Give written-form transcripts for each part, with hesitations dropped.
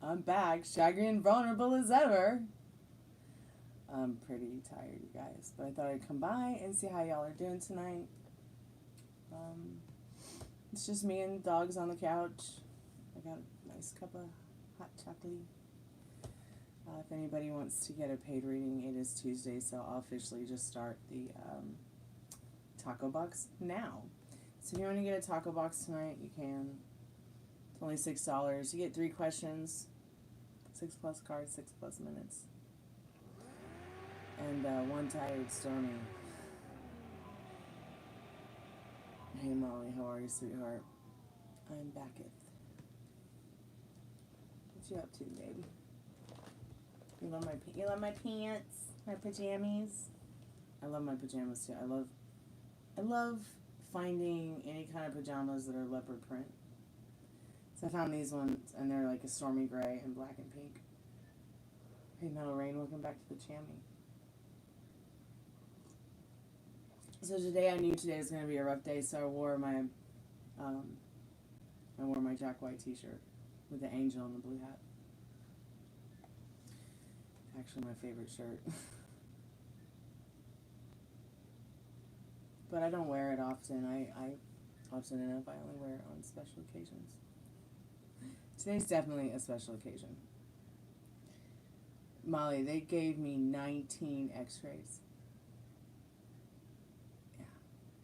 I'm back, shaggy and vulnerable as ever. I'm pretty tired, you guys, but I thought I'd come by and see how y'all are doing tonight. Um, it's just me and dogs on the couch. I got a nice cup of hot chocolate. If anybody wants to get a paid reading, it is Tuesday, so I'll officially just start the taco box now. So if you want to get a taco box tonight, you can. It's only $6. You get 3 questions, 6 plus cards, 6 plus minutes. And one tired Stormy. Hey Molly, how are you, sweetheart? I'm back at. What you up to, baby? You love my pants, my pajamas. I love my pajamas too. I love finding any kind of pajamas that are leopard print. So I found these ones, and they're like a stormy gray and black and pink. Hey Metal Rain, welcome back to the channel. So today I knew today was going to be a rough day, so I wore my Jack White t-shirt with the angel and the blue hat. Actually my favorite shirt. But I don't wear it often. I often enough I only wear it on special occasions. Today's definitely a special occasion. Molly, they gave me 19 x-rays.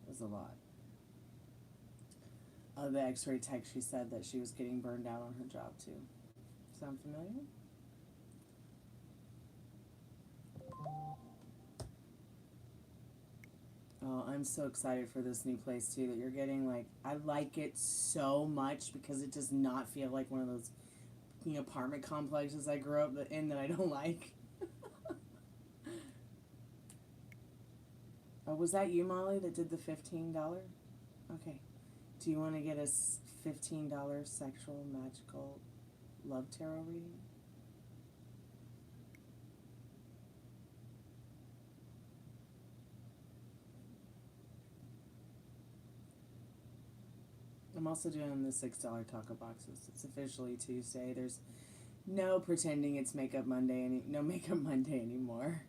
Was a lot. The x-ray tech, she said that she was getting burned out on her job too. Sound familiar? Oh, I'm so excited for this new place too that you're getting. Like, I like it so much because it does not feel like one of those apartment complexes I grew up in that I don't like. Was that you, Molly, that did the $15? Okay. Do you want to get a $15 sexual magical love tarot reading? I'm also doing the $6 taco boxes. It's officially Tuesday. There's no pretending it's Makeup Monday. No Makeup Monday anymore.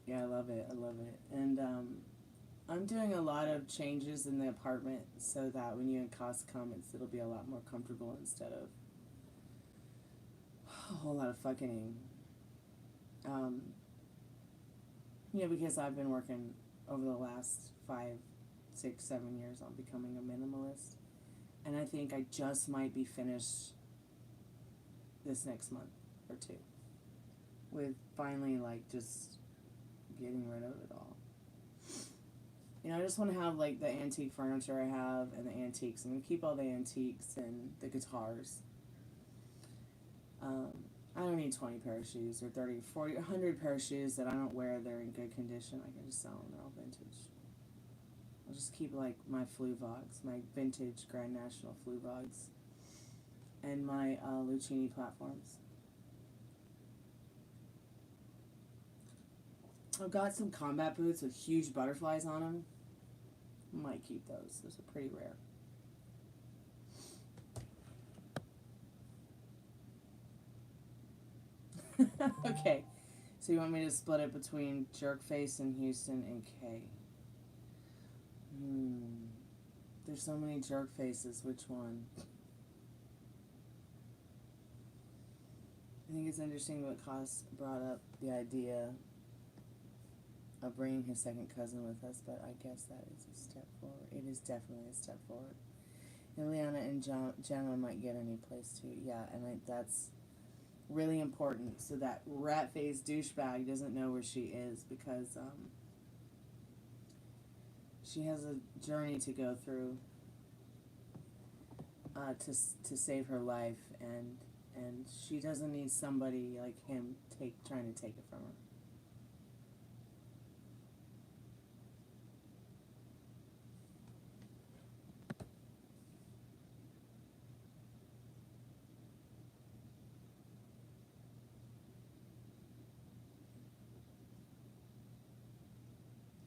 Yeah, I love it. I love it. And I'm doing a lot of changes in the apartment so that when you and Cos come, it'll be a lot more comfortable instead of a whole lot of fucking. Because I've been working over the last 5, 6, 7 years on becoming a minimalist. And I think I just might be finished this next month or 2 with finally, just getting rid of it all. I just want to have, the antique furniture I have and the antiques. I'm going to keep all the antiques and the guitars. I don't need 20 pair of shoes or 30, 40, 100 pair of shoes that I don't wear. They're in good condition. I can just sell them. They're all vintage. I'll just keep, my Fluvogs, my vintage Grand National Fluvogs, and my Lucchini platforms. I've got some combat boots with huge butterflies on them. I might keep those. Those are pretty rare. Okay. So you want me to split it between Jerkface and Houston and Kay? There's so many jerk faces. Which one? I think it's interesting what Cos brought up the idea of bringing his second cousin with us, but I guess that is a step forward. It is definitely a step forward. And Liana and Gemma might get a new place too. Yeah, and that's really important so that rat-faced douchebag doesn't know where she is, because she has a journey to go through to save her life, and she doesn't need somebody like him trying to take it from her.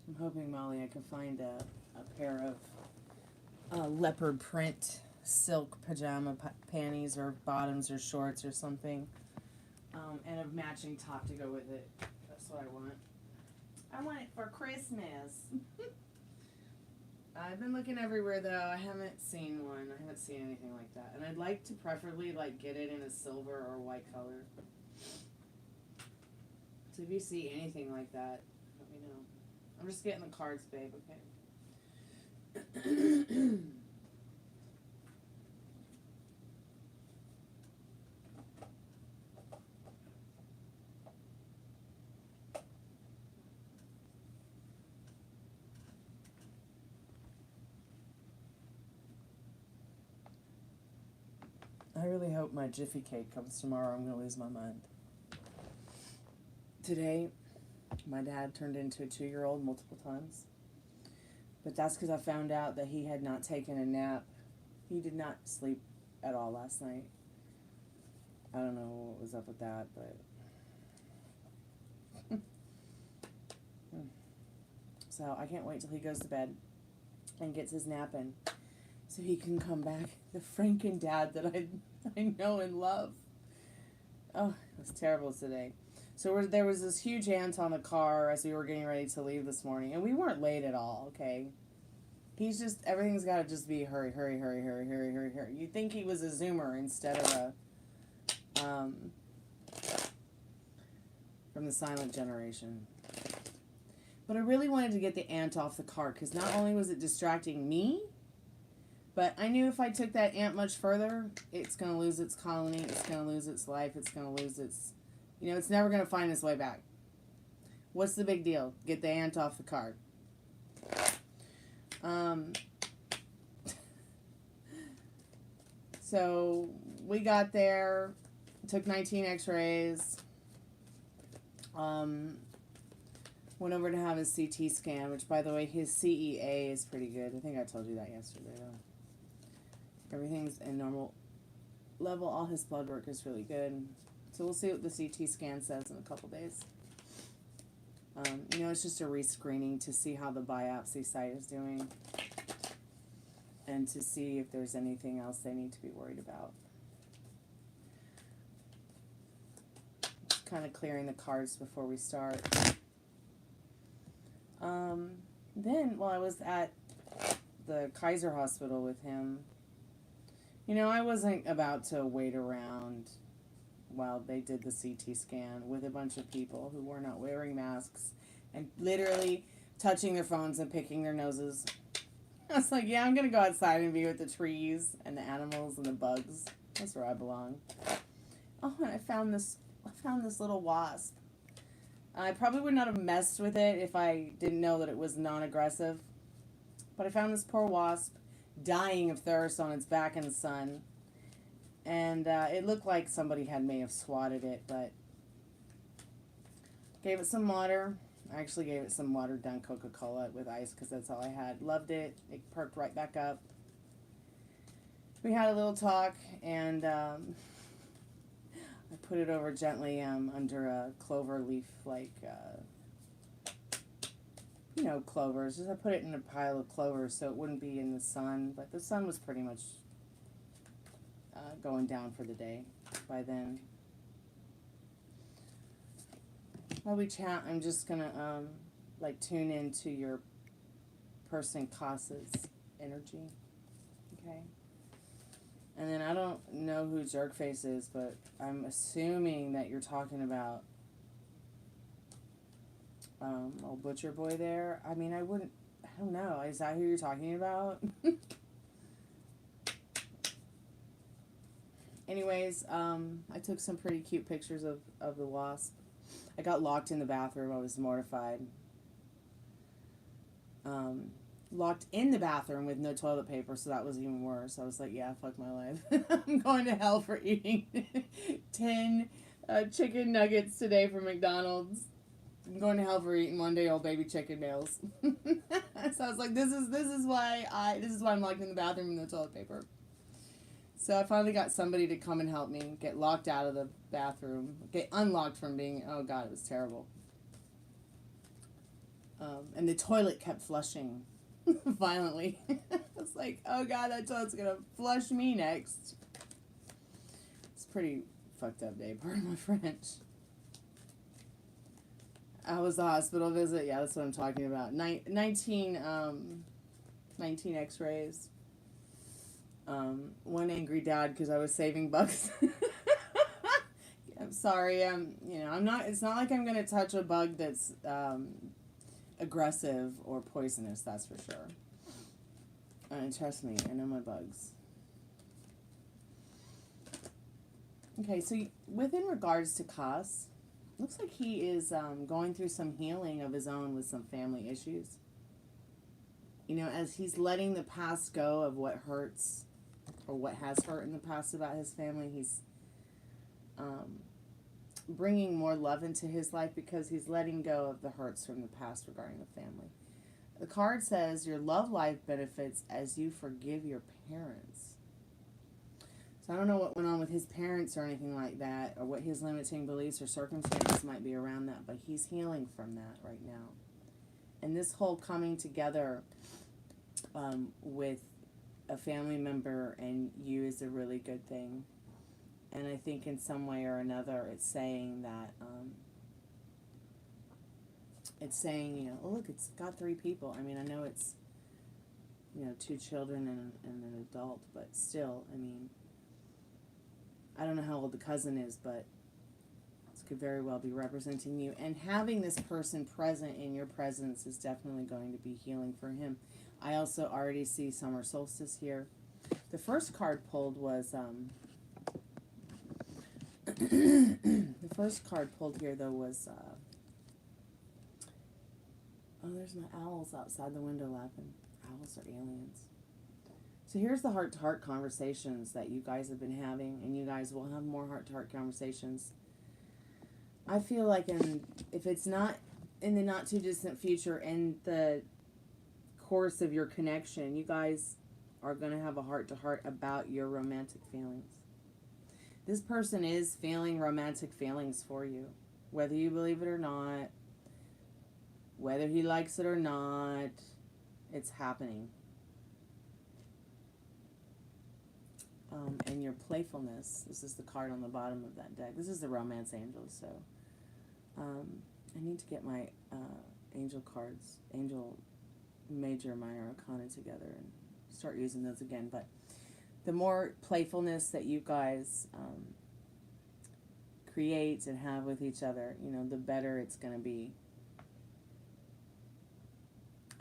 I'm hoping, Molly, I can find a pair of leopard print silk pajama panties or bottoms or shorts or something. And a matching top to go with it. That's what I want. I want it for Christmas. I've been looking everywhere though. I haven't seen one. I haven't seen anything like that. And I'd like to preferably like get it in a silver or white color. So if you see anything like that, let me know. I'm just getting the cards, babe, okay? I really hope my Jiffy cake comes tomorrow. I'm going to lose my mind. Today, my dad turned into a 2-year-old multiple times. But that's because I found out that he had not taken a nap. He did not sleep at all last night. I don't know what was up with that, but... So I can't wait till he goes to bed and gets his nap in so he can come back the Franken dad that I know and love. Oh, it was terrible today. So there was this huge ant on the car as we were getting ready to leave this morning. And we weren't late at all, okay? He's just, everything's got to just be hurry, hurry, hurry, hurry, hurry, hurry, hurry. You'd think he was a Zoomer instead of a, from the silent generation. But I really wanted to get the ant off the car because not only was it distracting me, but I knew if I took that ant much further, it's going to lose its colony, it's going to lose its life, it's going to lose its... it's never going to find its way back. What's the big deal? Get the ant off the card. So we got there, took 19 x-rays, went over to have his CT scan, which, by the way, his CEA is pretty good. I think I told you that yesterday, though. Everything's in normal level. All his blood work is really good. So we'll see what the CT scan says in a couple days. It's just a rescreening to see how the biopsy site is doing and to see if there's anything else they need to be worried about. Just kind of clearing the cards before we start. Then, while I was at the Kaiser Hospital with him, I wasn't about to wait around while they did the CT scan with a bunch of people who were not wearing masks and literally touching their phones and picking their noses. I was like, yeah, I'm going to go outside and be with the trees and the animals and the bugs. That's where I belong. Oh, and I found this little wasp. I probably would not have messed with it if I didn't know that it was non-aggressive. But I found this poor wasp dying of thirst on its back in the sun. And it looked like somebody may have swatted it, but gave it some water. I actually gave it some watered down Coca-Cola with ice because that's all I had. Loved it. It perked right back up. We had a little talk, and I put it over gently under a clover leaf, clovers. Just I put it in a pile of clovers so it wouldn't be in the sun, but the sun was pretty much going down for the day by then. While we chat, I'm just gonna tune into your person Casa's energy, okay? And then I don't know who Jerkface is, but I'm assuming that you're talking about old Butcher Boy there. I mean, I don't know. Is that who you're talking about? Anyways, I took some pretty cute pictures of the wasp. I got locked in the bathroom. I was mortified. Locked in the bathroom with no toilet paper, so that was even worse. I was like, yeah, fuck my life. I'm going to hell for eating 10 chicken nuggets today from McDonald's. I'm going to hell for eating one-day-old baby chicken meals. So I was like, this is why I'm locked in the bathroom with no toilet paper. So I finally got somebody to come and help me get locked out of the bathroom, get unlocked from being, oh God, it was terrible. And the toilet kept flushing violently. was like, oh God, that toad's gonna flush me next. It's a pretty fucked up day, pardon my French. How was the hospital visit? Yeah, that's what I'm talking about. 19 x-rays. One angry dad because I was saving bugs. I'm sorry. I'm not, it's not like I'm going to touch a bug that's aggressive or poisonous, that's for sure. And trust me, I know my bugs. Okay, so within regards to Kas, looks like he is going through some healing of his own with some family issues. You know, as he's letting the past go of what hurts or what has hurt in the past about his family, he's bringing more love into his life because he's letting go of the hurts from the past regarding the family. The card says your love life benefits as you forgive your parents. So I don't know what went on with his parents or anything like that, or what his limiting beliefs or circumstances might be around that, but he's healing from that right now. And this whole coming together with a family member and you is a really good thing. And I think in some way or another it's saying that, you know, oh look, it's got 3 people. I mean, I know it's, you know, 2 children and an adult, but still, I mean, I don't know how old the cousin is, but this could very well be representing you. And having this person present in your presence is definitely going to be healing for him. I also already see summer solstice here. The first card pulled was, the first card pulled here, though, was, oh, there's my owls outside the window laughing. Owls are aliens. So here's the heart-to-heart conversations that you guys have been having, and you guys will have more heart-to-heart conversations. I feel like if it's not in the not-too-distant future, in the course of your connection, you guys are going to have a heart-to-heart about your romantic feelings. This person is feeling romantic feelings for you, whether you believe it or not, whether he likes it or not, it's happening. And your playfulness, this is the card on the bottom of that deck. This is the Romance Angel, so I need to get my angel cards, angel major, minor arcana together and start using those again. But the more playfulness that you guys create and have with each other, you know, the better it's going to be.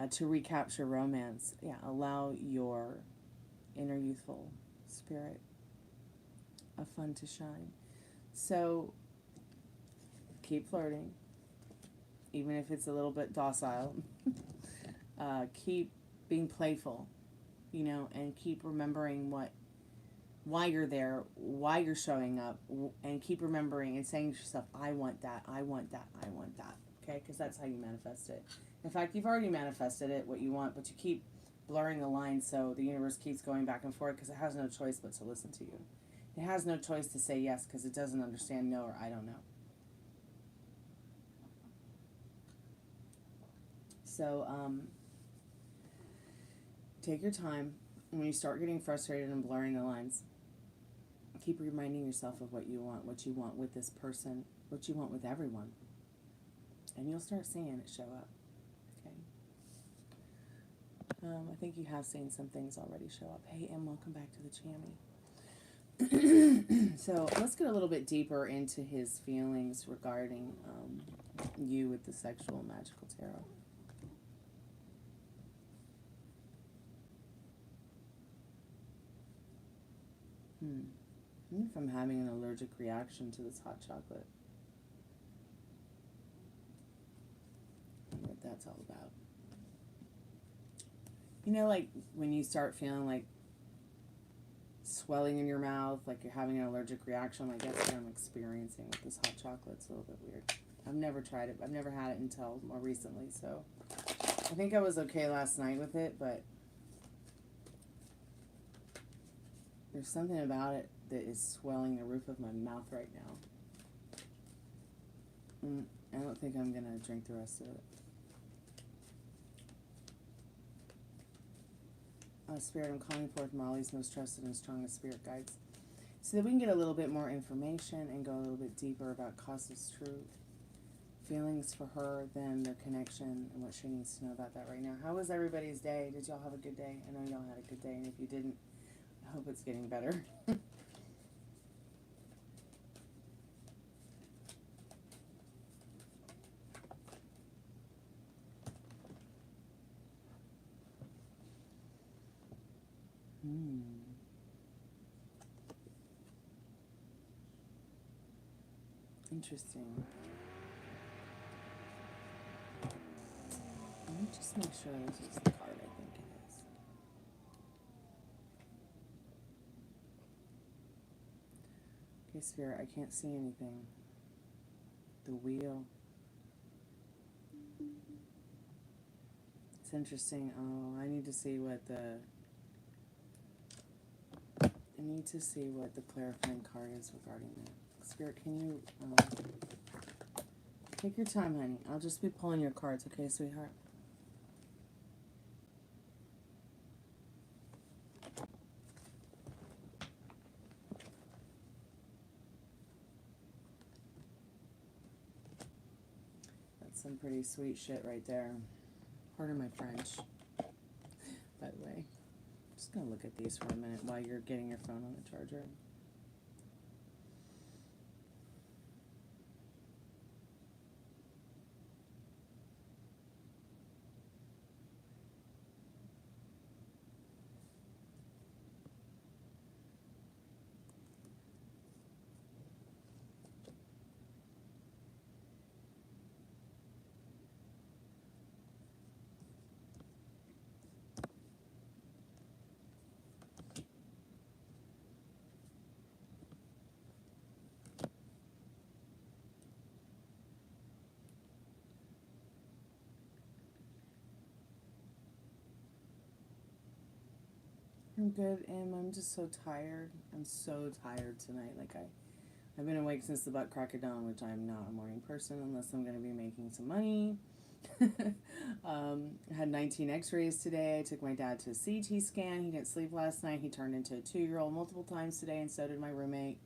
To recapture romance, yeah, allow your inner youthful spirit of fun to shine. So keep flirting, even if it's a little bit docile. Keep being playful, you know, and keep remembering why you're there, why you're showing up, and keep remembering and saying to yourself, I want that, I want that, I want that. Okay, because that's how you manifest it. In fact, you've already manifested it, what you want, but you keep blurring the lines so the universe keeps going back and forth because it has no choice but to listen to you. It has no choice to say yes because it doesn't understand no or I don't know. So, take your time. When you start getting frustrated and blurring the lines, keep reminding yourself of what you want with this person, what you want with everyone. And you'll start seeing it show up. I think you have seen some things already show up. Hey, and welcome back to the Chammy. So let's get a little bit deeper into his feelings regarding you with the sexual magical tarot. I wonder if I'm having an allergic reaction to this hot chocolate. I wonder what that's all about. You know, like when you start feeling like swelling in your mouth, like you're having an allergic reaction, like that's what I'm experiencing with this hot chocolate. It's a little bit weird. I've never tried it. I've never had it until more recently, so I think I was okay last night with it, but there's something about it that is swelling the roof of my mouth right now. I don't think I'm going to drink the rest of it. Spirit, I'm calling forth Molly's most trusted and strongest spirit guides, so that we can get a little bit more information and go a little bit deeper about Costas' true feelings for her, them, their connection, and what she needs to know about that right now. How was everybody's day? Did y'all have a good day? I know y'all had a good day, and if you didn't, I hope it's getting better. Interesting. Let me just make sure this is the card I think it is. Okay, Spirit, I can't see anything. The wheel. It's interesting. Oh, I need to see what the clarifying card is regarding that. Spirit, can you take your time, honey? I'll just be pulling your cards, okay, sweetheart? That's some pretty sweet shit right there. Pardon my French, by the way. I'm just gonna look at these for a minute while you're getting your phone on the charger. I'm good, and I'm just so tired. I'm so tired tonight. Like, I've been awake since the butt crack of dawn, which I'm not a morning person unless I'm going to be making some money. I had 19 x-rays today. I took my dad to a CT scan. He didn't sleep last night. He turned into a 2-year-old multiple times today, and so did my roommate.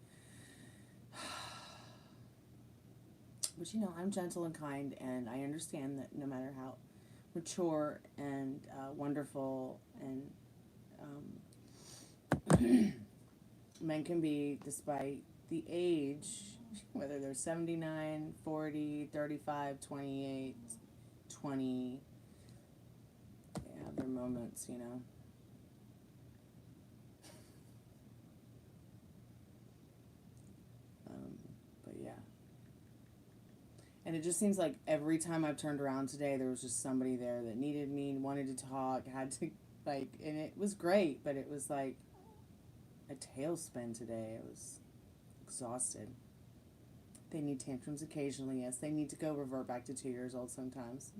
But, you know, I'm gentle and kind, and I understand that no matter how mature and wonderful and men can be, despite the age, whether they're 79, 40, 35, 28, 20, they have their moments, you know. But yeah. And it just seems like every time I've turned around today, there was just somebody there that needed me, wanted to talk, had to, like, and it was great, but it was like a tailspin today. I was exhausted. They need tantrums occasionally, yes. They need to go revert back to 2 years old sometimes.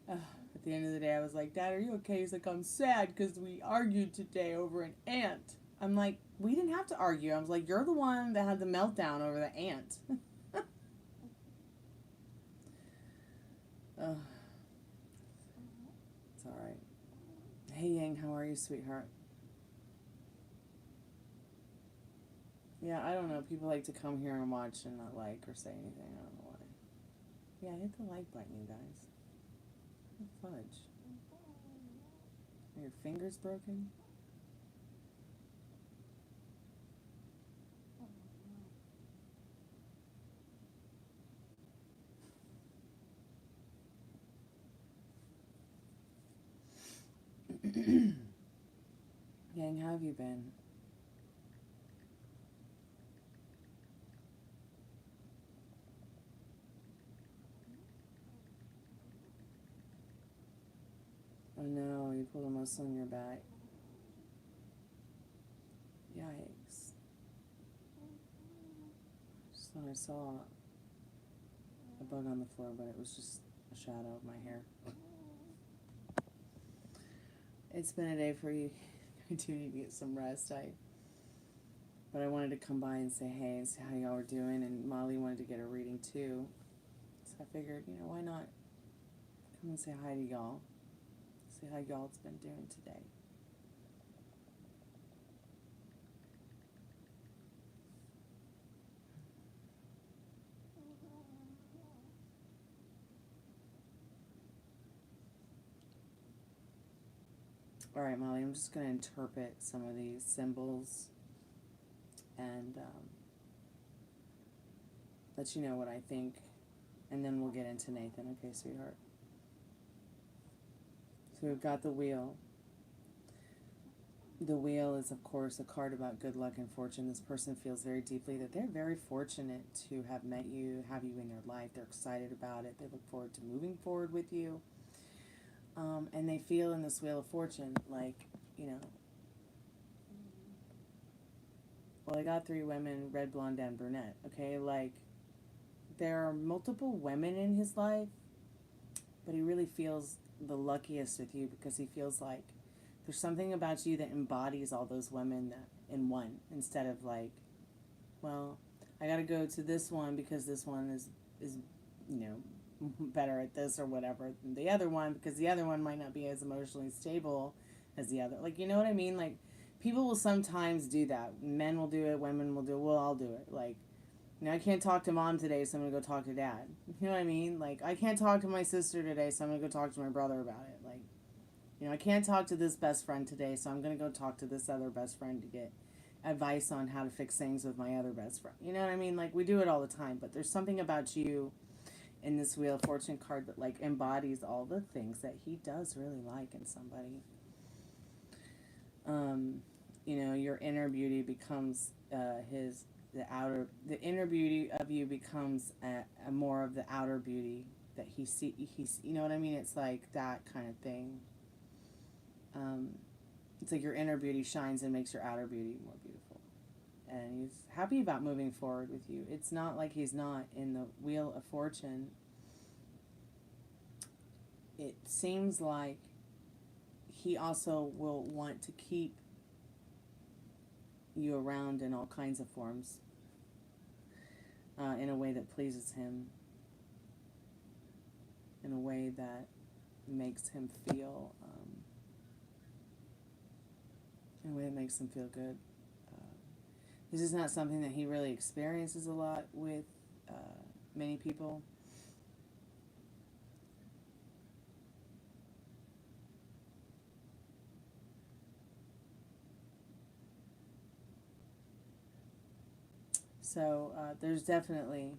At the end of the day, I was like, Dad, are you okay? He's like, I'm sad because we argued today over an ant. I'm like, we didn't have to argue. I was like, you're the one that had the meltdown over the ant. It's all right. Hey, Yang, how are you, sweetheart? Yeah, I don't know. People like to come here and watch and not like or say anything. I don't know why. Yeah, hit the like button, you guys. What fudge? Are your fingers broken? Yang, how have you been? Oh no, you pulled a muscle in your back. Yikes. Just thought I saw a bug on the floor, but it was just a shadow of my hair. It's been a day for you. I do need to get some rest. But I wanted to come by and say hey and see how y'all were doing, and Molly wanted to get a reading too. So I figured, you know, why not come and say hi to y'all? Say See how y'all's been doing today. All right, Molly, I'm just going to interpret some of these symbols and let you know what I think, and then we'll get into Nathan. Okay, sweetheart? So we've got the wheel. The wheel is, of course, a card about good luck and fortune. This person feels very deeply that they're very fortunate to have met you, have you in their life. They're excited about it. They look forward to moving forward with you. And they feel in this wheel of fortune, like, you know, well, I got 3 women, red, blonde, and brunette, okay? Like, there are multiple women in his life, but he really feels the luckiest with you because he feels like there's something about you that embodies all those women that, in one, instead of like, well, I got to go to this one because this one is you know, better at this or whatever than the other one, because the other one might not be as emotionally stable as the other. Like, you know what I mean? Like, people will sometimes do that. Men will do it, women will do it, well, I'll do it. Like, you know, I can't talk to mom today, so I'm going to go talk to dad. You know what I mean? Like, I can't talk to my sister today, so I'm going to go talk to my brother about it. Like, you know, I can't talk to this best friend today, so I'm going to go talk to this other best friend to get advice on how to fix things with my other best friend. You know what I mean? Like, we do it all the time, but there's something about you in this Wheel of Fortune card that, like, embodies all the things that he does really like in somebody. You know, your inner beauty becomes the inner beauty of you becomes a more of the outer beauty that he's, you know what I mean? It's like that kind of thing. It's like your inner beauty shines and makes your outer beauty more beautiful. And he's happy about moving forward with you. It's not like he's not in the Wheel of Fortune. It seems like he also will want to keep you around in all kinds of forms, in a way that pleases him, in a way that makes him feel, in a way that makes him feel good. This is not something that he really experiences a lot with many people. So there's definitely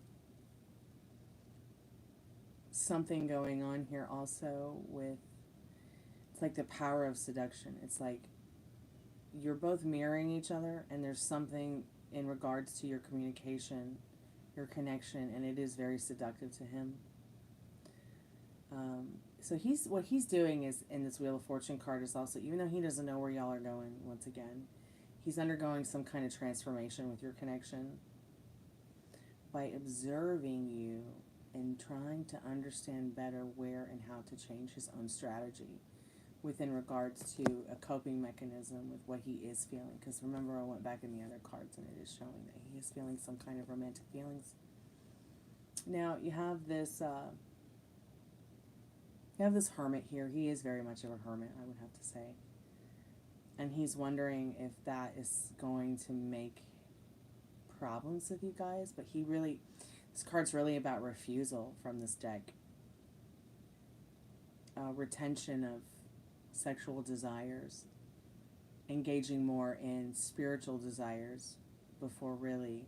something going on here also with, it's like the power of seduction. It's like you're both mirroring each other, and there's something in regards to your communication, your connection, and it is very seductive to him. So what he's doing is, in this Wheel of Fortune card, is also, even though he doesn't know where y'all are going, once again, he's undergoing some kind of transformation with your connection by observing you and trying to understand better where and how to change his own strategy within regards to a coping mechanism with what he is feeling. Because remember, I went back in the other cards and it is showing that he is feeling some kind of romantic feelings. Now you have this hermit here. He is very much of a hermit, I would have to say. And he's wondering if that is going to make problems with you guys. But this card's really about refusal from this deck. Retention of sexual desires, engaging more in spiritual desires before really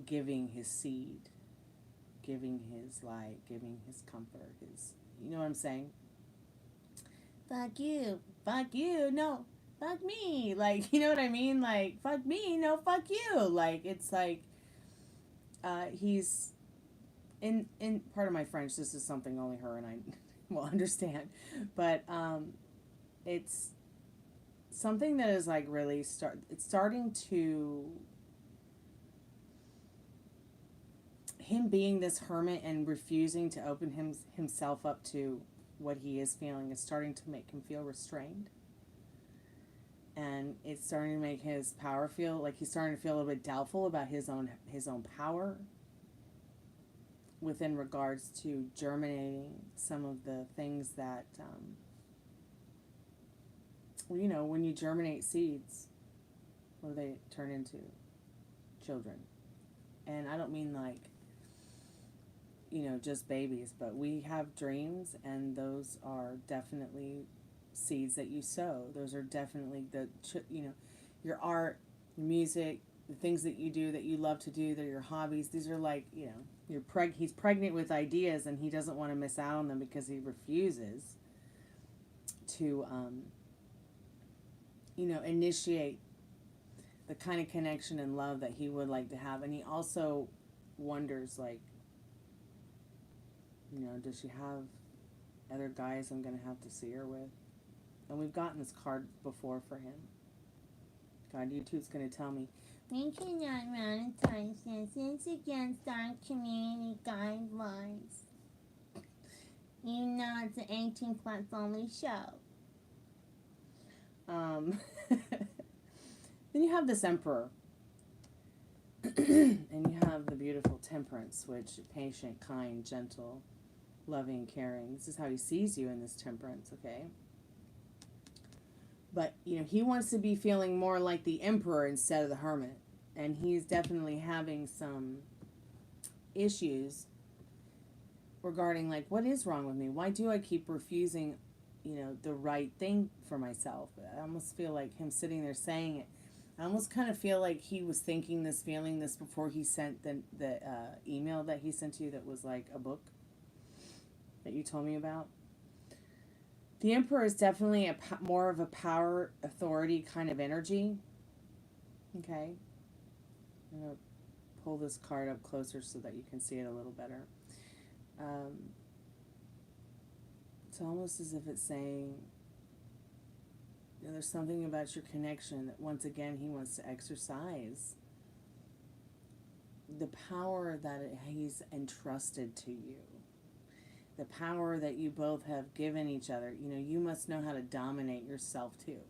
giving his seed, giving his light, giving his comfort, you know what I'm saying? Fuck you, no, fuck me, like, you know what I mean? Like, fuck me, no, fuck you. Like, it's like, he's, in part of my French, this is something only her and I will understand, but it's something that is like really it's starting to, him being this hermit and refusing to open himself up to what he is feeling is starting to make him feel restrained, and it's starting to make his power feel like he's starting to feel a little bit doubtful about his own power within regards to germinating some of the things that Well, you know, when you germinate seeds, what do they turn into? Children. And I don't mean like, you know, just babies, but we have dreams, and those are definitely seeds that you sow. Those are definitely you know, your art, your music, the things that you do that you love to do, they're your hobbies. These are like, you know, he's pregnant with ideas, and he doesn't want to miss out on them because he refuses to, you know, initiate the kind of connection and love that he would like to have. And he also wonders, like, you know, does she have other guys I'm going to have to see her with? And we've gotten this card before for him. God, YouTube's going to tell me, we cannot monetize this. It's against our community guidelines. You know it's an 18 plus only show. Then you have this Emperor. And you have the beautiful Temperance, which patient, kind, gentle, loving, caring. This is how he sees you in this Temperance, okay? But, you know, he wants to be feeling more like the Emperor instead of the Hermit. And he's definitely having some issues regarding, like, what is wrong with me? Why do I keep refusing, you know, the right thing for myself? I almost feel like him sitting there saying it. I almost kind of feel like he was thinking this, feeling this before he sent the email that he sent you that was like a book that you told me about. The Emperor is definitely more of a power, authority kind of energy. Okay. I'm going to pull this card up closer so that you can see it a little better. It's almost as if it's saying, you know, there's something about your connection that once again he wants to exercise the power that he's entrusted to you. The power that you both have given each other. You know, you must know how to dominate yourself too.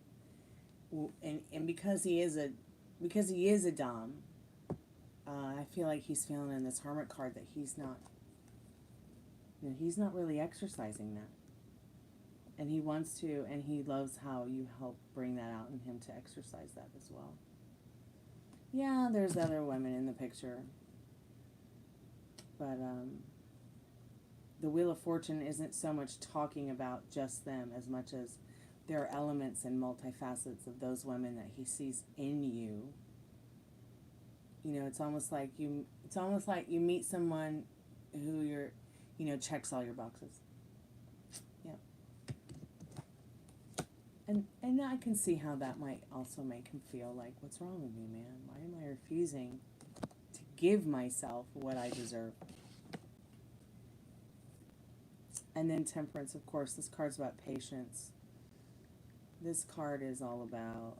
And because he is a dom, I feel like he's feeling in this Hermit card that he's not, you know, he's not really exercising that. And he wants to, and he loves how you help bring that out in him to exercise that as well. Yeah, there's other women in the picture. But the Wheel of Fortune isn't so much talking about just them as much as there are elements and multifacets of those women that he sees in you. You know, it's almost like you meet someone who you're, you know, checks all your boxes. And I can see how that might also make him feel like, what's wrong with me, man? Why am I refusing to give myself what I deserve? And then Temperance, of course, this card's about patience. This card is all about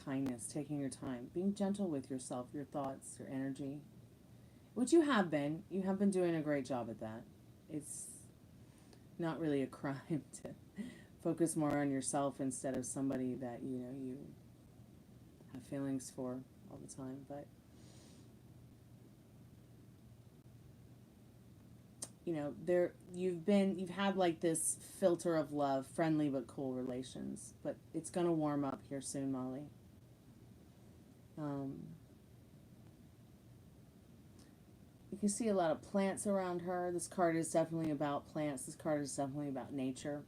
kindness, taking your time, being gentle with yourself, your thoughts, your energy, which you have been. You have been doing a great job at that. It's not really a crime to focus more on yourself instead of somebody that, you know, you have feelings for all the time. But, you know, you've had like this filter of love, friendly but cool relations, but it's going to warm up here soon, Molly. You can see a lot of plants around her. This card is definitely about plants. This card is definitely about nature.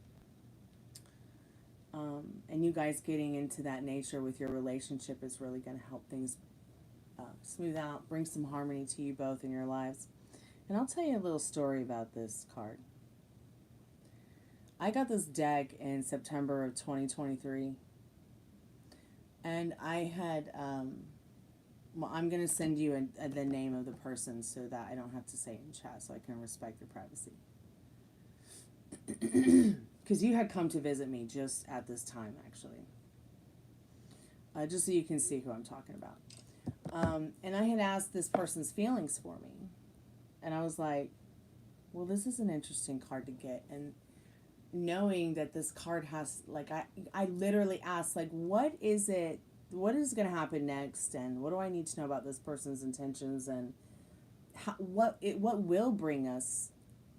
And you guys getting into that nature with your relationship is really going to help things smooth out, bring some harmony to you both in your lives. And I'll tell you a little story about this card. I got this deck in September of 2023. And I had, well, I'm going to send you the name of the person so that I don't have to say it in chat, so I can respect your privacy. Because you had come to visit me just at this time, actually. Just so you can see who I'm talking about. And I had asked this person's feelings for me. And I was like, well, this is an interesting card to get. And knowing that this card has, like, I literally asked, like, what is it, what is going to happen next? And what do I need to know about this person's intentions? And what will bring us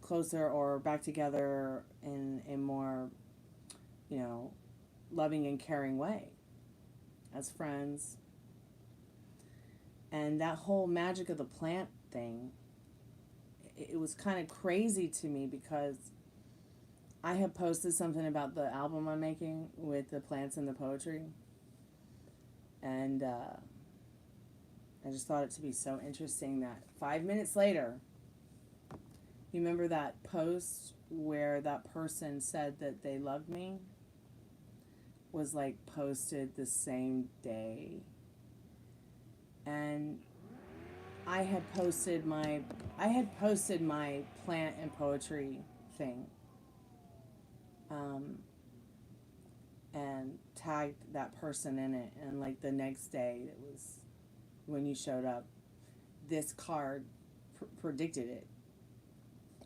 closer or back together in a more, loving and caring way as friends. And that whole magic of the plant thing, it was kind of crazy to me because I had posted something about the album I'm making with the plants and the poetry. And I just thought it to be so interesting that 5 minutes later, you remember that post where that person said that they loved me? Was like posted the same day. And I had posted my plant and poetry thing. And tagged that person in it, and like the next day, it was when you showed up, this card predicted it.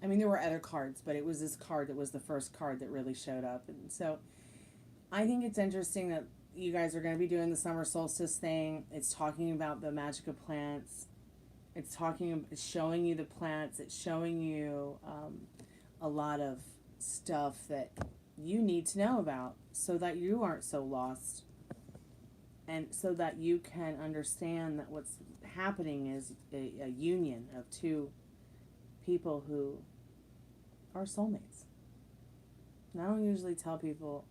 I mean, there were other cards, but it was this card that was the first card that really showed up. And so I think it's interesting that you guys are going to be doing the summer solstice thing. It's talking about the magic of plants. It's showing you the plants. It's showing you a lot of stuff that you need to know about so that you aren't so lost, and so that you can understand that what's happening is a union of two people who are soulmates. And I don't usually tell people,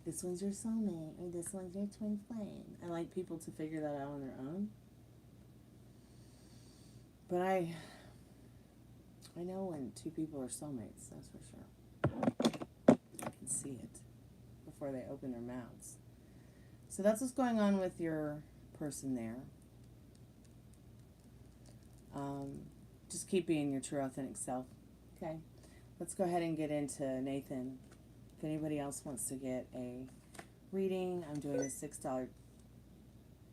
this one's your soulmate or this one's your twin flame. I like people to figure that out on their own. But I know when two people are soulmates, that's for sure. I can see it before they open their mouths. So that's what's going on with your person there. Just keep being your true authentic self. Okay, let's go ahead and get into Nathan. If anybody else wants to get a reading, I'm doing the $6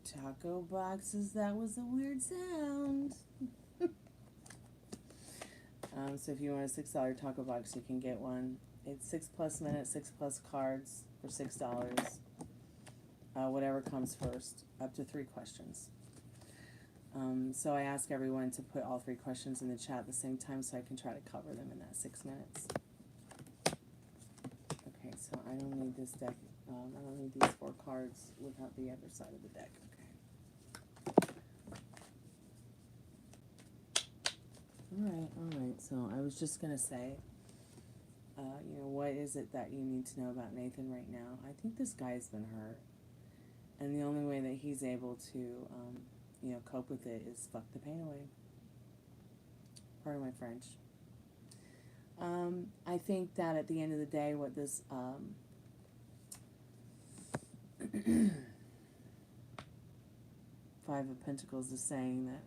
taco boxes. That was a weird sound. So if you want a $6 taco box, you can get one. It's 6+ minutes, 6+ cards for $6. Whatever comes first, up to 3 questions. So I ask everyone to put all 3 questions in the chat at the same time so I can try to cover them in that 6 minutes. Okay, so I don't need this deck. I don't need these 4 cards without the other side of the deck. Okay. All right. So I was just going to say, what is it that you need to know about Nathan right now? I think this guy's been hurt. And the only way that he's able to, cope with it is fuck the pain away. Pardon my French. I think that at the end of the day, what this, Five of Pentacles is saying that,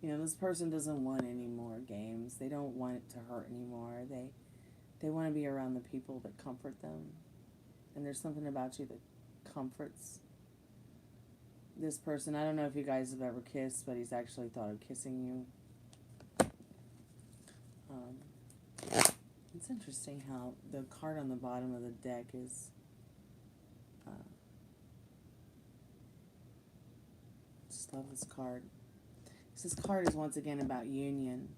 this person doesn't want any more games. They don't want it to hurt anymore. They want to be around the people that comfort them. And there's something about you that comforts this person. I don't know if you guys have ever kissed, but he's actually thought of kissing you. It's interesting how the card on the bottom of the deck is just love this card. This card is once again about union.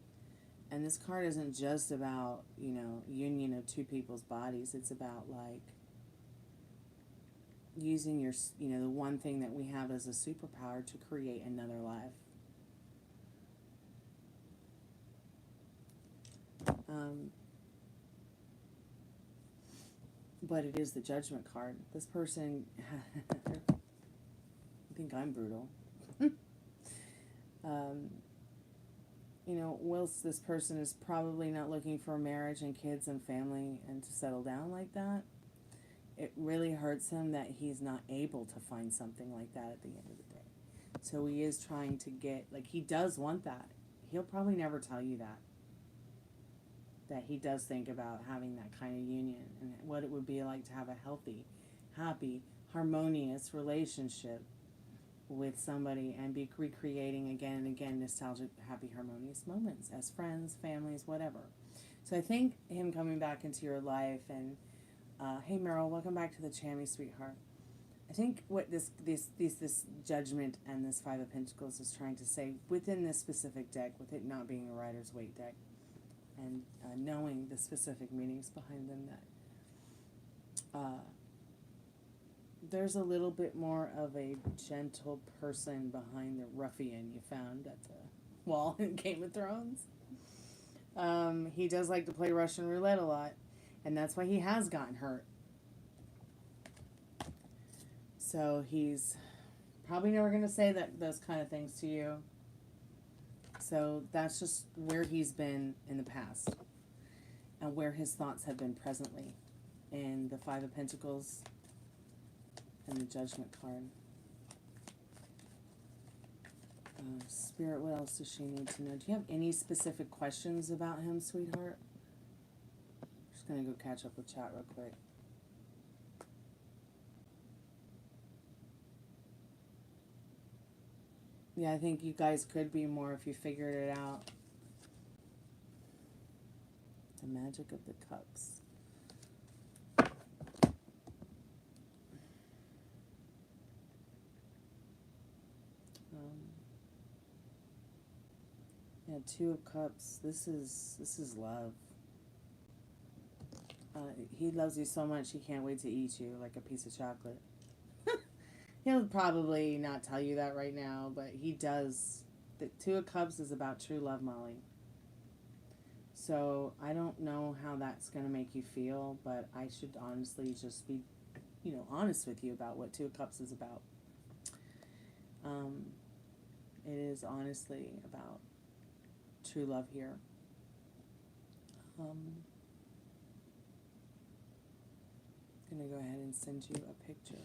And this card isn't just about, union of two people's bodies. It's about, like, using your, the one thing that we have as a superpower to create another life. But it is the Judgment card. This person, I think I'm brutal. Whilst this person is probably not looking for marriage and kids and family and to settle down like that, it really hurts him that he's not able to find something like that at the end of the day. So he is trying to get, he does want that. He'll probably never tell you that he does think about having that kind of union and what it would be like to have a healthy, happy, harmonious relationship with somebody and be recreating again and again nostalgic, happy, harmonious moments as friends, families, whatever. So I think him coming back into your life and, hey Meryl, welcome back to the Chammy, sweetheart. I think what this Judgment and this Five of Pentacles is trying to say within this specific deck, with it not being a Rider's Waite deck, and knowing the specific meanings behind them, that there's a little bit more of a gentle person behind the ruffian you found at the wall in Game of Thrones. He does like to play Russian roulette a lot, and that's why he has gotten hurt. So he's probably never going to say those kind of things to you. So that's just where he's been in the past and where his thoughts have been presently in the Five of Pentacles and the Judgment card. Spirit, what else does she need to know? Do you have any specific questions about him, sweetheart? I'm just going to go catch up with chat real quick. Yeah, I think you guys could be more if you figured it out. The Magic of the Cups. Yeah, Two of Cups. This is love. He loves you so much he can't wait to eat you like a piece of chocolate. He'll probably not tell you that right now, but he does. The Two of Cups is about true love, Molly. So I don't know how that's going to make you feel, but I should honestly just be, honest with you about what Two of Cups is about. It is honestly about true love here. I'm going to go ahead and send you a picture.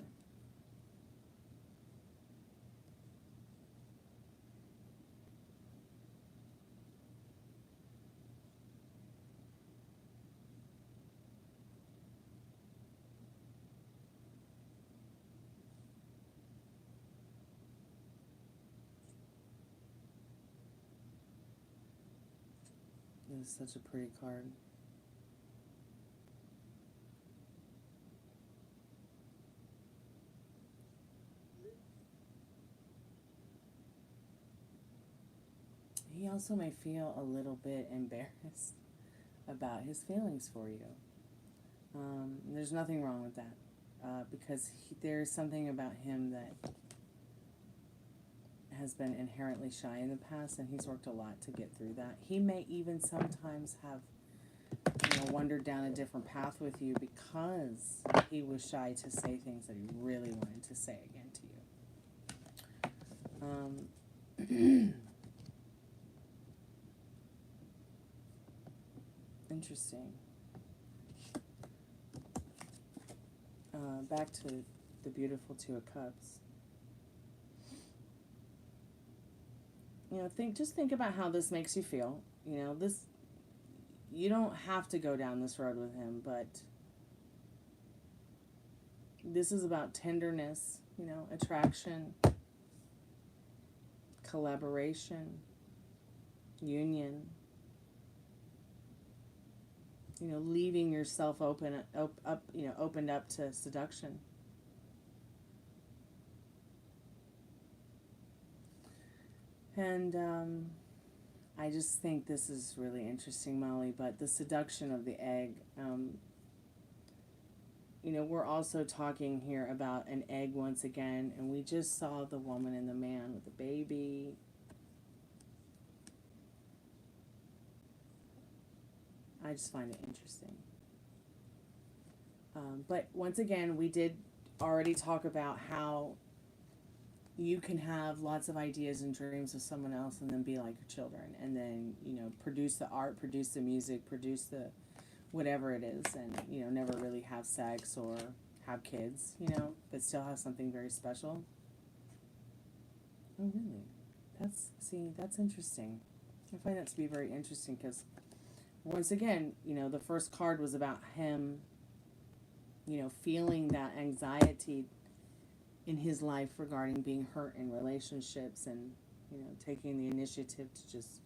This is such a pretty card. He also may feel a little bit embarrassed about his feelings for you. There's nothing wrong with that, because there's something about him that has been inherently shy in the past, and he's worked a lot to get through that. He may even sometimes have, wandered down a different path with you because he was shy to say things that he really wanted to say again to you. Interesting. Back to the beautiful Two of Cups. Just think about how this makes you feel. You don't have to go down this road with him, but this is about tenderness, attraction, collaboration, union. Leaving yourself opened up to seduction. And I just think this is really interesting, Molly, but the seduction of the egg, we're also talking here about an egg once again, and we just saw the woman and the man with the baby. I just find it interesting. But once again, we did already talk about how you can have lots of ideas and dreams of someone else and then be like your children, and then, produce the art, produce the music, produce the whatever it is, and, never really have sex or have kids, but still have something very special. Oh, really? That's interesting. I find that to be very interesting because once again, the first card was about him, feeling that anxiety in his life regarding being hurt in relationships and, taking the initiative to just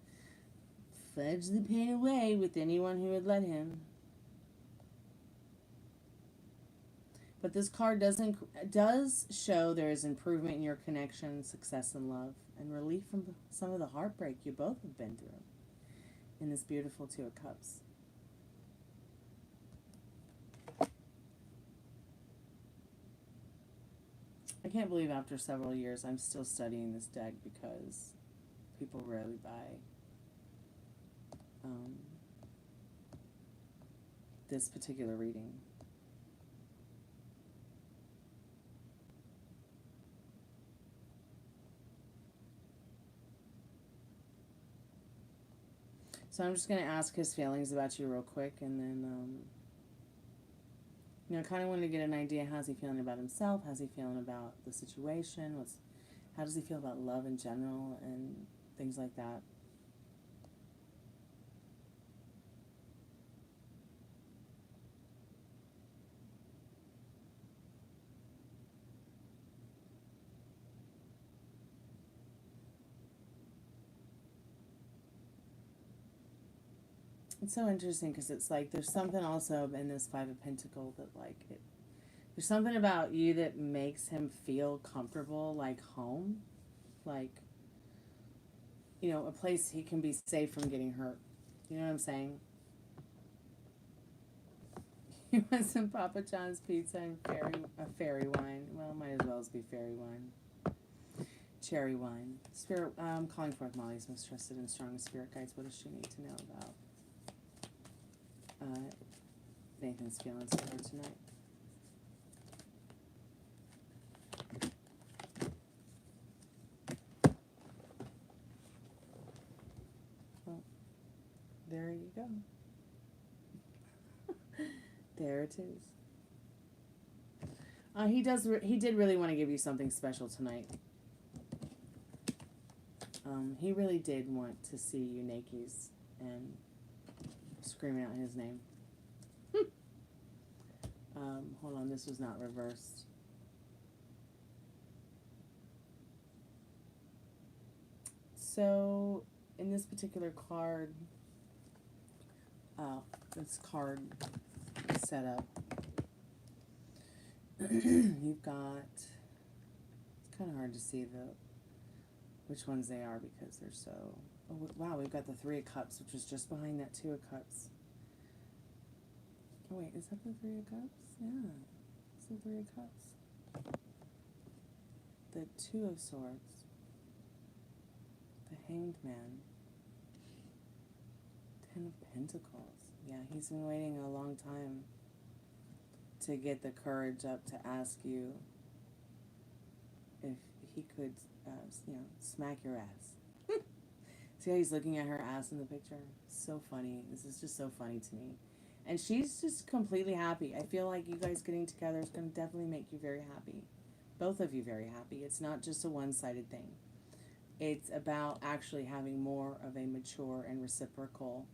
fudge the pain away with anyone who would let him. But this card does show there is improvement in your connection, success in love, and relief from some of the heartbreak you both have been through. in this beautiful Two of Cups. I can't believe after several years I'm still studying this deck because people rarely buy this particular reading. So I'm just going to ask his feelings about you real quick, and then, kind of wanted to get an idea. How's he feeling about himself? How's he feeling about the situation? How does he feel about love in general and things like that? It's so interesting because it's like there's something also in this Five of Pentacles that there's something about you that makes him feel comfortable, like home, like, a place he can be safe from getting hurt. You know what I'm saying? He wants some Papa John's pizza and fairy wine. Well, might as well as be fairy wine. Cherry wine. Spirit. I'm calling forth Molly's most trusted and strongest spirit guides. What does she need to know about Nathan's feelings for her tonight? Well, there you go. There it is. He did really want to give you something special tonight. He really did want to see you naked and screaming out his name. Hold on, this was not reversed. So, in this particular card, this card setup, you've got, it's kind of hard to see which ones they are because they're so, oh wow, we've got the Three of Cups, which is just behind that Two of Cups. Oh wait, is that the Three of Cups? Yeah, it's the Three of Cups. The Two of Swords. The Hanged Man. Ten of Pentacles. Yeah, he's been waiting a long time to get the courage up to ask you if he could, smack your ass. See how he's looking at her ass in the picture? So funny. This is just so funny to me. And she's just completely happy. I feel like you guys getting together is going to definitely make you very happy. Both of you very happy. It's not just a one-sided thing. It's about actually having more of a mature and reciprocal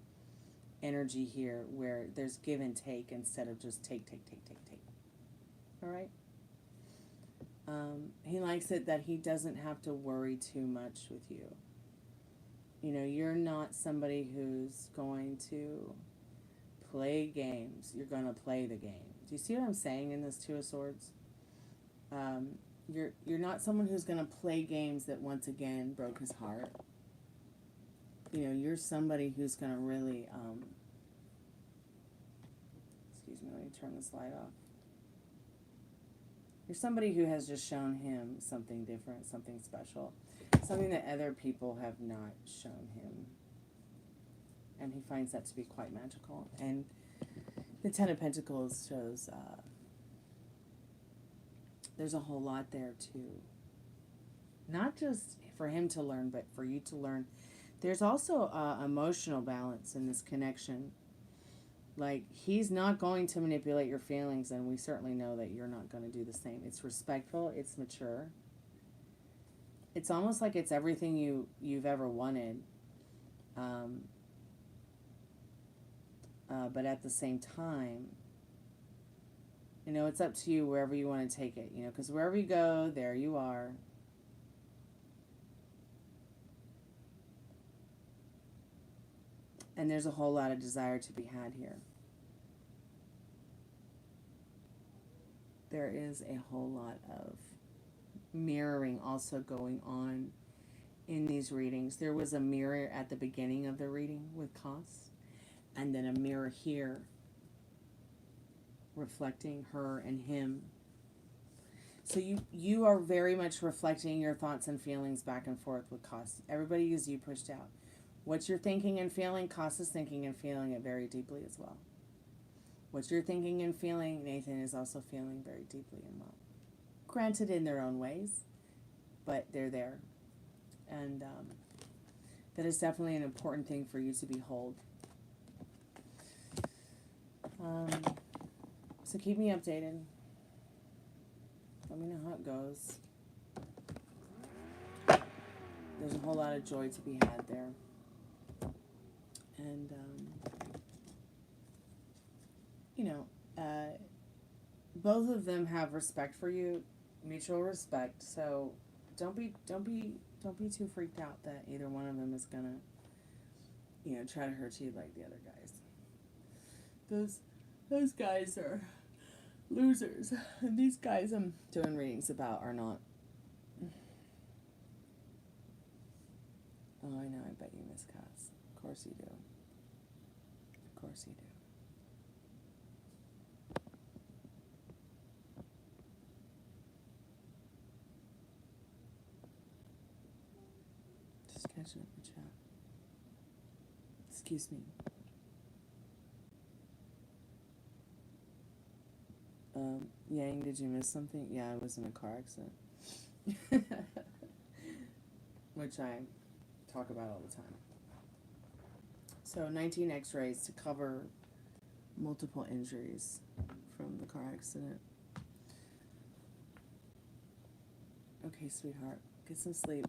energy here where there's give and take instead of just take. All right? He likes it that he doesn't have to worry too much with you. You're not somebody who's going to play games. You're going to play the game. Do you see what I'm saying in this Two of Swords? You're not someone who's going to play games that once again broke his heart. You're somebody who's going to really, excuse me, let me turn this light off. You're somebody who has just shown him something different, something special, something that other people have not shown him. And he finds that to be quite magical. And the Ten of Pentacles shows there's a whole lot there too. Not just for him to learn, but for you to learn. There's also emotional balance in this connection. Like, he's not going to manipulate your feelings, and we certainly know that you're not going to do the same. It's respectful. It's mature. It's almost like it's everything you've ever wanted. But at the same time, it's up to you wherever you want to take it, because wherever you go, there you are. And there's a whole lot of desire to be had here. There is a whole lot of mirroring also going on in these readings. There was a mirror at the beginning of the reading with Cos, and then a mirror here reflecting her and him. So you are very much reflecting your thoughts and feelings back and forth with Cos. Everybody is you pushed out. What you're thinking and feeling, Cos is thinking and feeling it very deeply as well. What you're thinking and feeling, Nathan is also feeling very deeply and well. Granted, in their own ways, but they're there. And that is definitely an important thing for you to behold. So keep me updated. Let me know how it goes. There's a whole lot of joy to be had there. And, both of them have respect for you, mutual respect. So don't be too freaked out that either one of them is gonna, try to hurt you like the other guys. Those guys are losers. And these guys I'm doing readings about are not. Oh, I know, I bet you miss Cass. Of course you do. Of course you do. Just catching up the chat. Excuse me. Yang, did you miss something? Yeah, I was in a car accident. Which I talk about all the time. So 19 x-rays to cover multiple injuries from the car accident. Okay, sweetheart, get some sleep.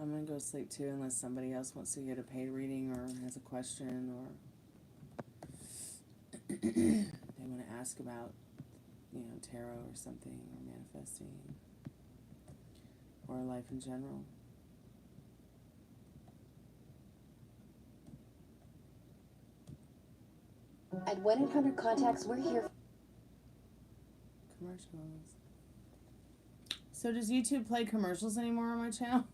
I'm going to go sleep too unless somebody else wants to get a paid reading or has a question or they want to ask about, tarot or something or manifesting or life in general. At 1-800-CONTACTS, we're here. Commercials. So does YouTube play commercials anymore on my channel?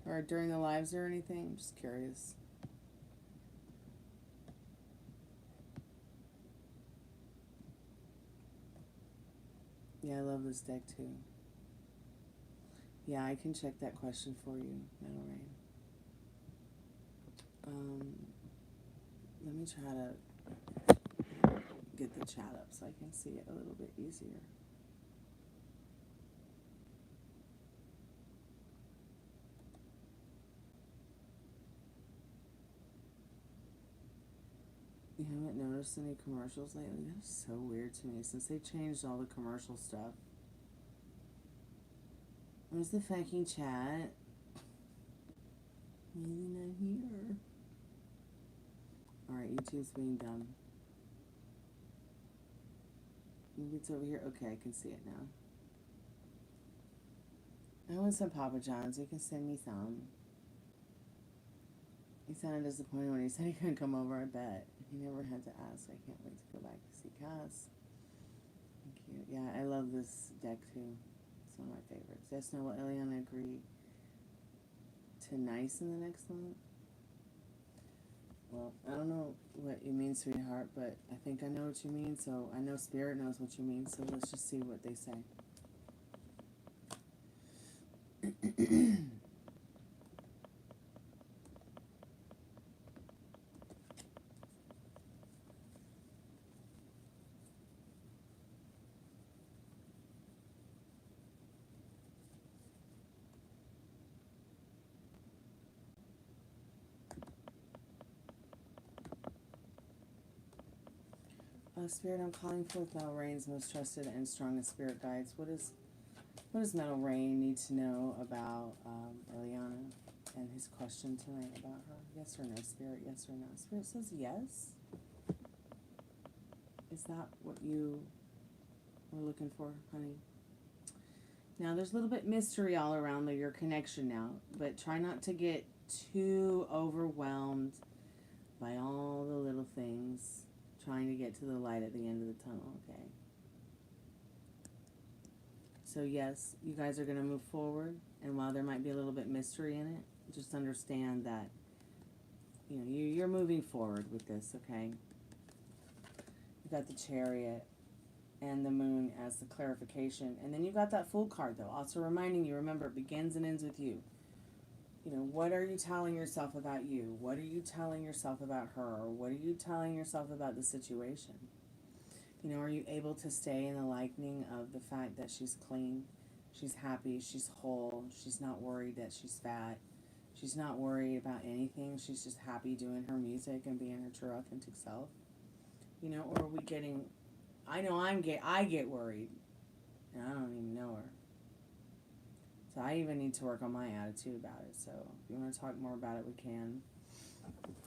Or during the lives or anything? I'm just curious. Yeah, I love this deck too. Yeah, I can check that question for you, Metal Rain. Let me try to get the chat up so I can see it a little bit easier. You haven't noticed any commercials lately? That's so weird to me since they changed all the commercial stuff. Where's the fucking chat? Maybe not here. Alright, YouTube's being dumb. Maybe it's over here. Okay, I can see it now. I want some Papa John's. You can send me some. He sounded disappointed when he said he couldn't come over, I bet. He never had to ask. I can't wait to go back to see Cass. Thank you. Yeah, I love this deck too. It's one of my favorites. Yes, no, will Eliana agree to nice in the next one? Well, I don't know what you mean, sweetheart, but I think I know what you mean, so I know Spirit knows what you mean, so let's just see what they say. Spirit, I'm calling forth Metal Rain's most trusted and strongest spirit guides. What does Metal Rain need to know about Eliana and his question tonight about her? Yes or no, Spirit? Yes or no? Spirit says yes. Is that what you were looking for, honey? Now, there's a little bit mystery all around your connection now, but try not to get too overwhelmed by all the little things. Trying to get to the light at the end of the tunnel, okay? So yes, you guys are going to move forward, and while there might be a little bit mystery in it, just understand that, you know, you're moving forward with this, okay? You got the Chariot and the Moon as the clarification, and then you got that Fool card, though, also reminding you, remember, it begins and ends with you. You know, what are you telling yourself about you? What are you telling yourself about her? What are you telling yourself about the situation? You know, are you able to stay in the likening of the fact that she's clean, she's happy, she's whole, she's not worried that she's fat, she's not worried about anything, she's just happy doing her music and being her true authentic self? You know, or are we getting, I know I get worried, and I don't even know her. So I even need to work on my attitude about it. So if you want to talk more about it, we can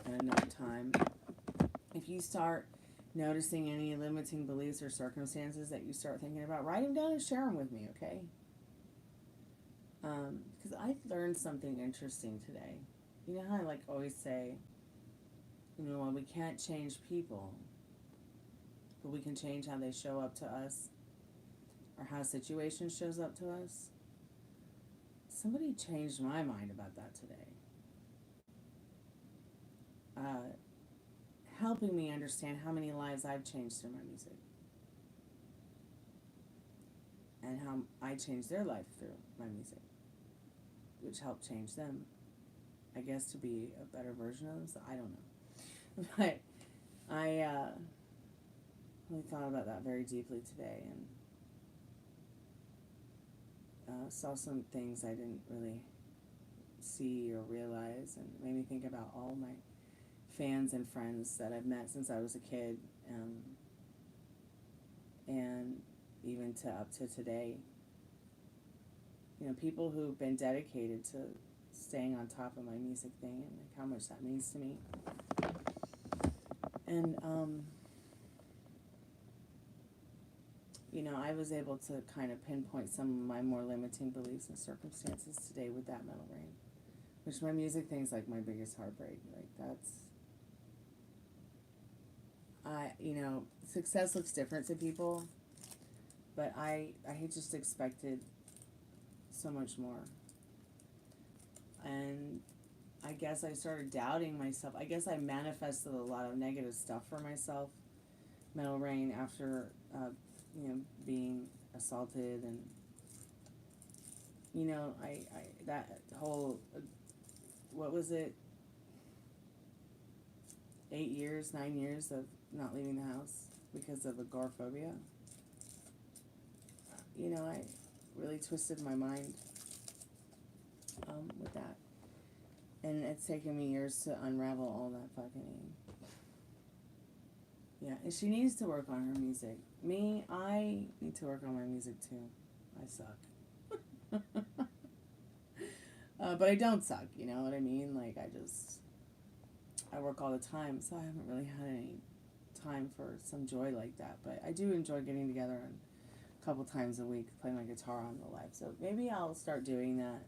at another time. If you start noticing any limiting beliefs or circumstances that you start thinking about, write them down and share them with me, okay? Because I learned something interesting today. You know how I always say, you know, well, we can't change people, but we can change how they show up to us or how a situation shows up to us. Somebody changed my mind about that today. Helping me understand how many lives I've changed through my music. And how I changed their life through my music. Which helped change them. I guess to be a better version of them. So I don't know. But I really thought about that very deeply today. And saw some things I didn't really see or realize, and it made me think about all my fans and friends that I've met since I was a kid, and even to up to today. You know, people who've been dedicated to staying on top of my music thing, and how much that means to me. And you know, I was able to kind of pinpoint some of my more limiting beliefs and circumstances today with that metal rain. Which my music thing's like my biggest heartbreak. Like that's, you know, success looks different to people, but I just expected so much more. And I guess I started doubting myself. I guess I manifested a lot of negative stuff for myself, metal rain, after, you know, being assaulted, and, you know, that whole, what was it, 8 years, 9 years of not leaving the house because of agoraphobia. You know, I really twisted my mind with that. And it's taken me years to unravel all that fucking. Yeah, and she needs to work on her music. Me, I need to work on my music too. I suck. But I don't suck, you know what I mean? Like, I work all the time, so I haven't really had any time for some joy like that. But I do enjoy getting together a couple times a week, play my guitar on the live. So maybe I'll start doing that,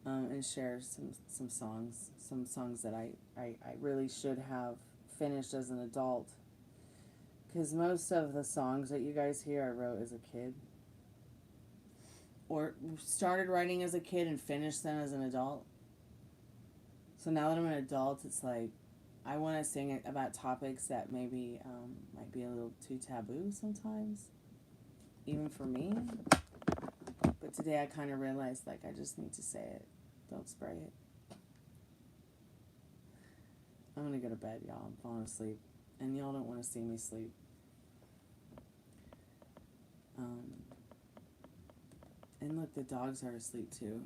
and share some songs that I really should have finished as an adult. Because most of the songs that you guys hear I wrote as a kid. Or started writing as a kid and finished them as an adult. So now that I'm an adult, it's like I want to sing about topics that maybe might be a little too taboo sometimes, even for me. But today I kind of realized, like, I just need to say it. Don't spray it. I'm going to go to bed, y'all. I'm falling asleep. And y'all don't want to see me sleep. And look, the dogs are asleep too.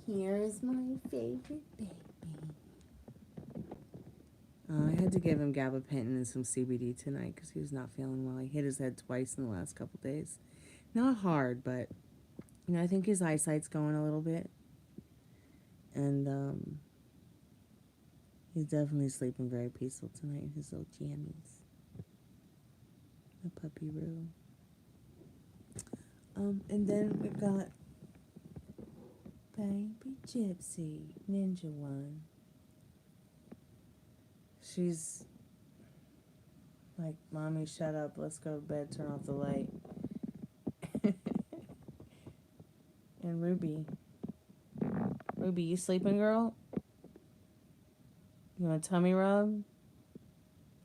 Here's my favorite baby. I had to give him gabapentin and some CBD tonight because he was not feeling well. He hit his head twice in the last couple days. Not hard, but, you know, I think his eyesight's going a little bit. And he's definitely sleeping very peaceful tonight in his little jammies. The puppy Roo. And then we've got Baby Gypsy, Ninja One. She's like, Mommy, shut up, let's go to bed, turn off the light. And Ruby. Ruby, you sleeping, girl? You want a tummy rub?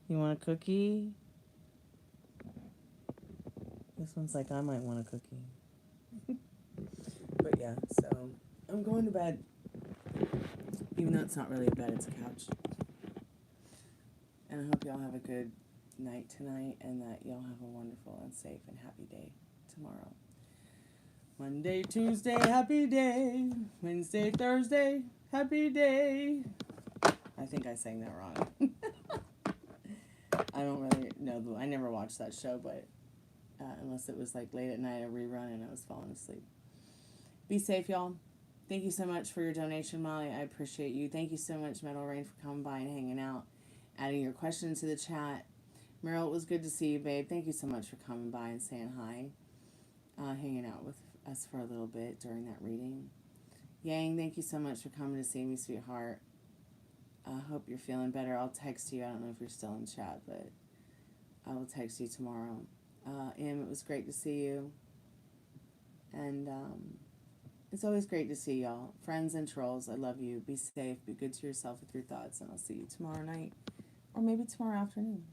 You want a cookie? This one's like, I might want a cookie. But yeah, so I'm going to bed. Even though it's not really a bed, it's a couch. And I hope y'all have a good night tonight and that y'all have a wonderful and safe and happy day tomorrow. Monday, Tuesday, happy day. Wednesday, Thursday, happy day. I think I sang that wrong. I don't really know. I never watched that show, but unless it was like late at night, a rerun, and I was falling asleep. Be safe, y'all. Thank you so much for your donation, Molly. I appreciate you. Thank you so much, Metal Rain, for coming by and hanging out, adding your questions to the chat. Meryl, it was good to see you, babe. Thank you so much for coming by and saying hi, hanging out with us for a little bit during that reading. Yang, thank you so much for coming to see me, sweetheart. I hope you're feeling better. I'll text you. I don't know if you're still in chat, but I will text you tomorrow. Em, it was great to see you. And it's always great to see y'all. Friends and trolls, I love you. Be safe. Be good to yourself with your thoughts. And I'll see you tomorrow night or maybe tomorrow afternoon.